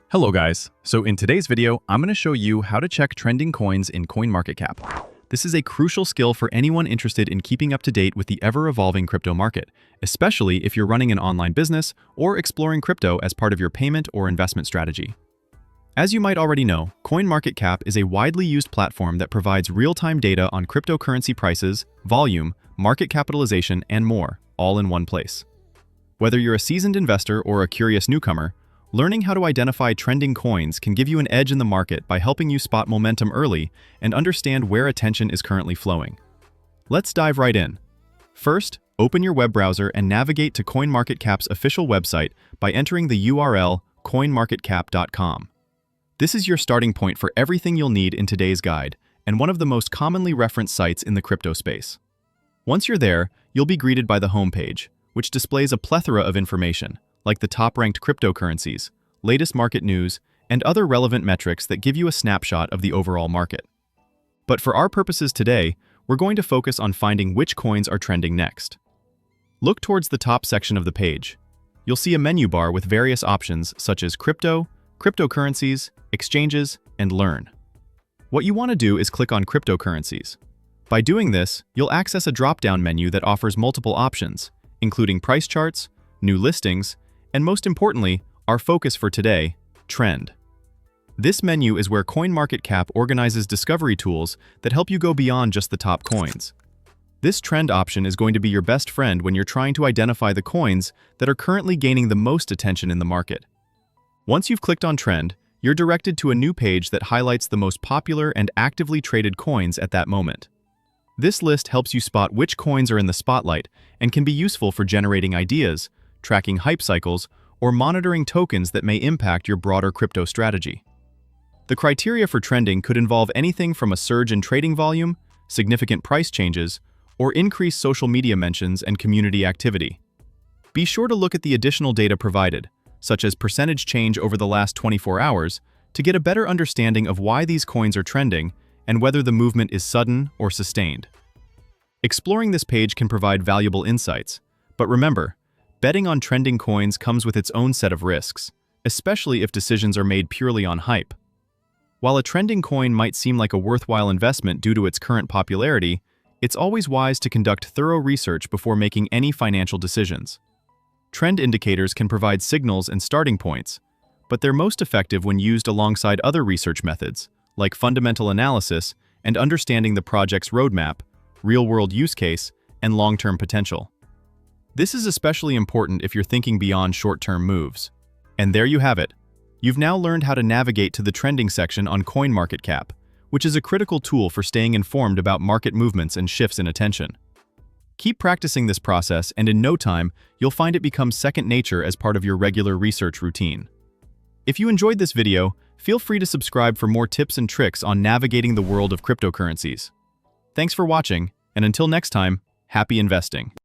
Hello guys, so in today's video, I'm going to show you how to check trending coins in CoinMarketCap. This is a crucial skill for anyone interested in keeping up to date with the ever-evolving crypto market, especially if you're running an online business or exploring crypto as part of your payment or investment strategy. As you might already know, CoinMarketCap is a widely used platform that provides real-time data on cryptocurrency prices, volume, market capitalization, and more, all in one place. Whether you're a seasoned investor or a curious newcomer, learning how to identify trending coins can give you an edge in the market by helping you spot momentum early and understand where attention is currently flowing. Let's dive right in. First, open your web browser and navigate to CoinMarketCap's official website by entering the URL coinmarketcap.com. This is your starting point for everything you'll need in today's guide, and one of the most commonly referenced sites in the crypto space. Once you're there, you'll be greeted by the homepage, which displays a plethora of information, like the top-ranked cryptocurrencies, latest market news, and other relevant metrics that give you a snapshot of the overall market. But for our purposes today, we're going to focus on finding which coins are trending next. Look towards the top section of the page. You'll see a menu bar with various options such as crypto, cryptocurrencies, exchanges, and learn. What you want to do is click on cryptocurrencies. By doing this, you'll access a drop-down menu that offers multiple options, including price charts, new listings, and most importantly, our focus for today, trend. This menu is where CoinMarketCap organizes discovery tools that help you go beyond just the top coins. This trend option is going to be your best friend when you're trying to identify the coins that are currently gaining the most attention in the market. Once you've clicked on trend, you're directed to a new page that highlights the most popular and actively traded coins at that moment. This list helps you spot which coins are in the spotlight and can be useful for generating ideas, tracking hype cycles, or monitoring tokens that may impact your broader crypto strategy. The criteria for trending could involve anything from a surge in trading volume, significant price changes, or increased social media mentions and community activity. Be sure to look at the additional data provided, such as percentage change over the last 24 hours, to get a better understanding of why these coins are trending and whether the movement is sudden or sustained. Exploring this page can provide valuable insights, but remember, betting on trending coins comes with its own set of risks, especially if decisions are made purely on hype. While a trending coin might seem like a worthwhile investment due to its current popularity, it's always wise to conduct thorough research before making any financial decisions. Trend indicators can provide signals and starting points, but they're most effective when used alongside other research methods, like fundamental analysis and understanding the project's roadmap, real-world use case, and long-term potential. This is especially important if you're thinking beyond short-term moves. And there you have it. You've now learned how to navigate to the trending section on CoinMarketCap, which is a critical tool for staying informed about market movements and shifts in attention. Keep practicing this process, and in no time, you'll find it becomes second nature as part of your regular research routine. If you enjoyed this video, feel free to subscribe for more tips and tricks on navigating the world of cryptocurrencies. Thanks for watching, and until next time, happy investing.